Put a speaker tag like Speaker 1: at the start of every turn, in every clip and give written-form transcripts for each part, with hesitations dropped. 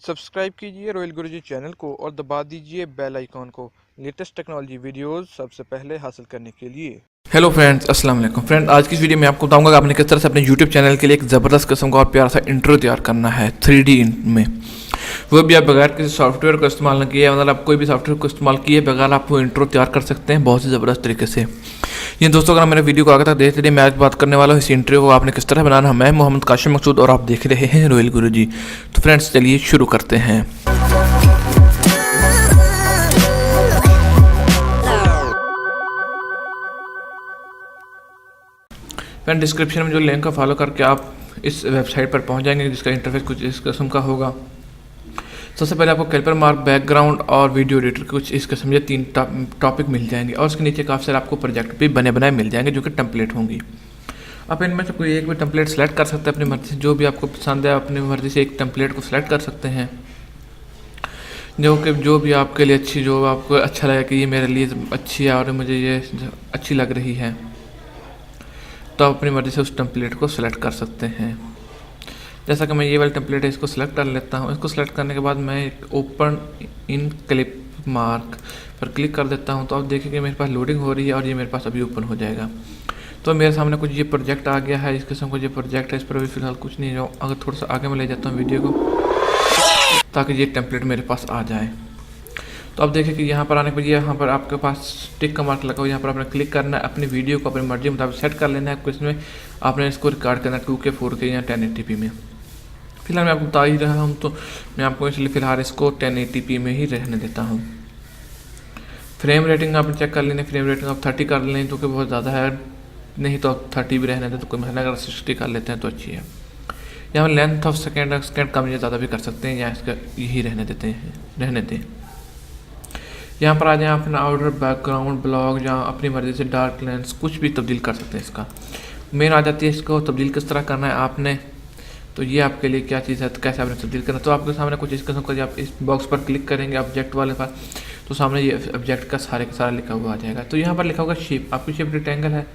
Speaker 1: Subscribe कीजिए royal गुरुजी channel को और दबा दीजिए बेल आइकॉन को लेटेस्ट टेक्नोलॉजी वीडियोस सबसे पहले हासिल करने के लिए।
Speaker 2: हेलो फ्रेंड्स, अस्सलाम वालेकुम फ्रेंड। आज की इस वीडियो में आपको बताऊंगा कि आपने किस तरह से अपने यूट्यूब चैनल के लिए एक ज़बरदस्त किस्म का और प्यारा सा इंट्रो तैयार करना है 3D में, वो भी आप बगैर किसी सॉफ्टवेयर को इस्तेमाल न किए, मतलब आप कोई भी सॉफ्टवेयर को इस्तेमाल किए बगैर आप वो इंट्रो तैयार कर सकते हैं बहुत ही ज़बरदस्त तरीके से। ये दोस्तों, अगर मेरे वीडियो को आगे तक देखते रहिए, मैं आज बात करने वाला हूँ इस इंट्रो को आपने किस तरह बनाना है। मैं मोहम्मद काशिम मकसूद और आप देख रहे हैं रॉयल गुरुजी। तो फ्रेंड्स चलिए शुरू करते हैं। फ्रेंड डिस्क्रिप्शन में जो लिंक का फॉलो करके आप इस वेबसाइट पर पहुंच जाएंगे, जिसका इंटरफेस कुछ इस किस्म का होगा। सबसे पहले आपको कैलिपर मार्क, बैकग्राउंड और वीडियो एडिटर कुछ इस किस्म के 3 टॉपिक मिल जाएंगे और उसके नीचे काफ़ी सारे आपको प्रोजेक्ट भी बने बनाए मिल जाएंगे जो कि टेम्पलेट होंगी। आप इनमें से कोई एक भी टेम्पलेट सेलेक्ट कर सकते हैं अपनी मर्जी से, जो भी आपको पसंद है अपनी मर्जी से एक टेम्पलेट को सिलेक्ट कर सकते हैं जो भी आपके लिए अच्छी, जो आपको अच्छा लगे कि ये मेरे लिए अच्छी है और मुझे ये अच्छी लग रही है, तो आप अपनी मर्ज़ी से उस टेम्पलेट को सिलेक्ट कर सकते हैं। जैसा कि मैं ये वाला टेम्पलेट है, इसको सिलेक्ट कर लेता हूँ। इसको सिलेक्ट करने के बाद मैं एक ओपन इन क्लिप मार्क पर क्लिक कर देता हूँ। तो आप देखिए कि मेरे पास लोडिंग हो रही है और ये मेरे पास अभी ओपन हो जाएगा। तो मेरे सामने कुछ ये प्रोजेक्ट आ गया है, इस किस्म का ये प्रोजेक्ट है। इस पर अभी फ़िलहाल कुछ नहीं है। अगर थोड़ा सा आगे मैं ले जाता हूँ वीडियो को, ताकि ये टेम्पलेट मेरे पास आ जाए। तो अब देखिए कि यहाँ पर आने के बाद यहाँ पर आपके पास टिक का मार्क लगा हुआ है। यहाँ पर आपने क्लिक करना है, अपनी वीडियो को अपनी मर्जी के मुताबिक सेट कर लेना है। आपको इसमें आपने इसको रिकॉर्ड करना है 2K 4K या 1080p में। फिलहाल मैं आपको बता ही रहा हूँ, तो मैं आपको इसलिए फ़िलहाल इसको 1080p में ही रहने देता हूँ। फ्रेम रेटिंग आपने चेक कर लेना, फ्रेम रेटिंग आप 30 कर लें क्योंकि बहुत ज़्यादा है, नहीं तो आप 30 भी रहने दें तो कोई मसला। अगर 60 कर लेते हैं तो अच्छी है। यहाँ लेंथ ऑफ सेकेंड कम या ज़्यादा भी कर सकते हैं, या इसका यही रहने दें। यहाँ पर आ जाए अपना आउटर बैकग्राउंड ब्लॉग, जहाँ अपनी मर्ज़ी से डार्क लेंस कुछ भी तब्दील कर सकते हैं। इसका मेन आ जाती है, इसको तब्दील किस तरह करना है आपने, तो ये आपके लिए क्या चीज़ है, तो कैसे आपने तब्दील करना। तो आपके सामने कुछ इस किस्म का, जब आप इस बॉक्स पर क्लिक करेंगे ऑब्जेक्ट वाले पर, तो सामने ये ऑब्जेक्ट का सारा लिखा हुआ आ जाएगा। तो यहाँ पर लिखा होगा शेप, आपकी शेप रेक्टेंगल है।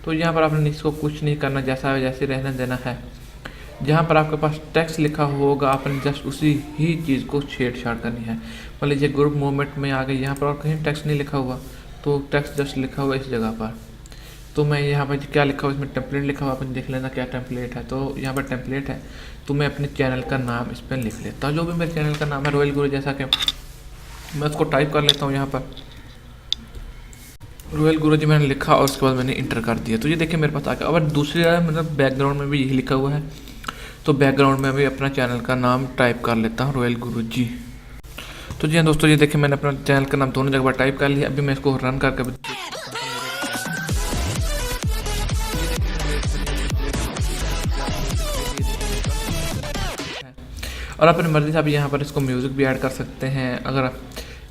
Speaker 2: तो यहाँ पर आपने इसको कुछ नहीं करना, जैसा है जैसे रहने देना है। जहाँ पर आपके पास टेक्स्ट लिखा होगा, आपने जस्ट उसी ही चीज़ को छेड़छाड़ करनी है। मान लीजिए ग्रुप मूवमेंट में आ गई, यहाँ पर और कहीं टेक्स्ट नहीं लिखा हुआ, तो टेक्स्ट जस्ट लिखा हुआ इस जगह पर। तो मैं यहाँ पर क्या लिखा हुआ, इसमें टेम्पलेट लिखा हुआ, अपन देख लेना क्या टेम्पलेट है। तो यहाँ पर टेम्पलेट है, तो मैं अपने चैनल का नाम इस पर लिख लेता हूँ। जो भी मेरे चैनल का नाम है रॉयल गुरु, जैसा कि मैं उसको टाइप कर लेता हूँ यहाँ पर रॉयल गुरुजी मैंने लिखा और उसके बाद मैंने इंटर कर दिया। तो ये देखिए मेरे पास आ गया। और दूसरी मतलब बैकग्राउंड में भी यही लिखा हुआ है, तो बैकग्राउंड में भी अपना चैनल का नाम टाइप कर लेता हूँ रॉयल गुरुजी। तो जी हाँ दोस्तों, ये देखिए मैंने अपना चैनल का नाम दोनों जगह पर टाइप कर लिया। अभी मैं इसको रन करके और अपनी मर्ज़ी से आप यहाँ पर इसको म्यूज़िक भी ऐड कर सकते हैं। अगर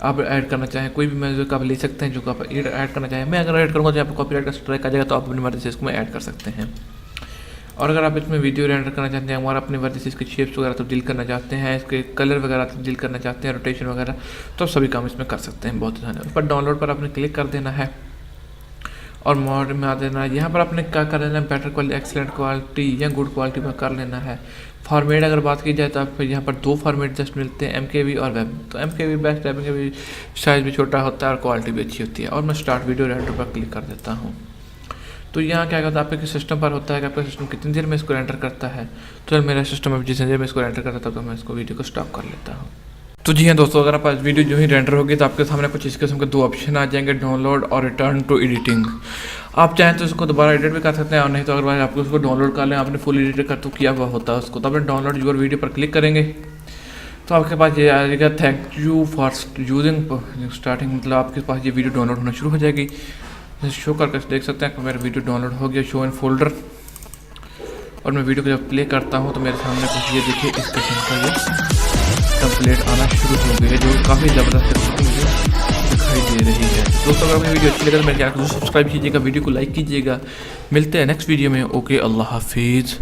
Speaker 2: आप ऐड करना चाहें कोई भी म्यूज़िक आप ले सकते हैं जो आप ऐड करना चाहें। मैं अगर ऐड करूँगा तो यहाँ पर कॉपीराइट का स्ट्राइक आ जाएगा, तो आप अपनी मर्ज़ी से इसको ऐड कर सकते हैं। और अगर आप इसमें वीडियो रेंडर करना चाहते हैं, हमारा अपनी मर्ज़ी से इसके शेप्स वगैरह तब्दील करना चाहते हैं, इसके कलर वगैरह तब्दील करना चाहते हैं, रोटेशन वगैरह, तो सभी काम इसमें कर सकते हैं बहुत आसान है। ऊपर डाउनलोड पर आपने क्लिक कर देना है और मोड में आ देना है। यहाँ पर आपने क्या कर लेना है, बेटर क्वालिटी, एक्सीलेंट क्वालिटी या गुड क्वालिटी पर कर लेना है। फॉर्मेट अगर बात की जाए तो आपको यहाँ पर 2 फॉर्मेट जस्ट मिलते हैं, MKV और वेब। तो MKV बेस्ट है, MKV साइज़ भी छोटा होता है और क्वालिटी भी अच्छी होती है। और मैं स्टार्ट वीडियो रेंडर पर क्लिक कर देता हूँ। तो यहाँ क्या कहता है, आपके सिस्टम पर होता है कि आपका सिस्टम कितनी देर में इसको रेंडर करता है। तो मेरा सिस्टम में जितनी देर में इसको रेंडर करता था, तो मैं इसको वीडियो को स्टॉप कर लेता हूँ। तो जी हाँ दोस्तों, अगर आप आज वीडियो जो ही रेंडर होगी तो आपके सामने कुछ इस किस्म के 2 ऑप्शन आ जाएंगे, डाउनलोड और रिटर्न टू एडिटिंग। आप चाहें तो इसको दोबारा एडिट भी कर सकते हैं, और नहीं तो अगर आपको उसको डाउनलोड कर लें, आपने फुल एडिट कर तो किया हुआ होता है उसको, तो आपने डाउनलोड यूर वीडियो पर क्लिक करेंगे तो आपके पास ये आएगा thank you for using starting, मतलब आपके पास ये वीडियो डाउनलोड होना शुरू हो जाएगी। शो करके देख सकते हैं कि मेरा वीडियो डाउनलोड हो गया, शो इन फोल्डर। और मैं वीडियो को जब प्ले करता हूँ तो मेरे सामने कुछ ये देखिए इस किस्म का ये टेम्पलेट आना शुरू हो गया है, जो काफ़ी ज़बरदस्त मुझे दिखाई दे रही है। दोस्तों, अगर मेरी वीडियो अच्छी लगे तो मेरे चैनल को सब्सक्राइब कीजिएगा, वीडियो को लाइक कीजिएगा। मिलते हैं नेक्स्ट वीडियो में। ओके, अल्लाह हाफिज़।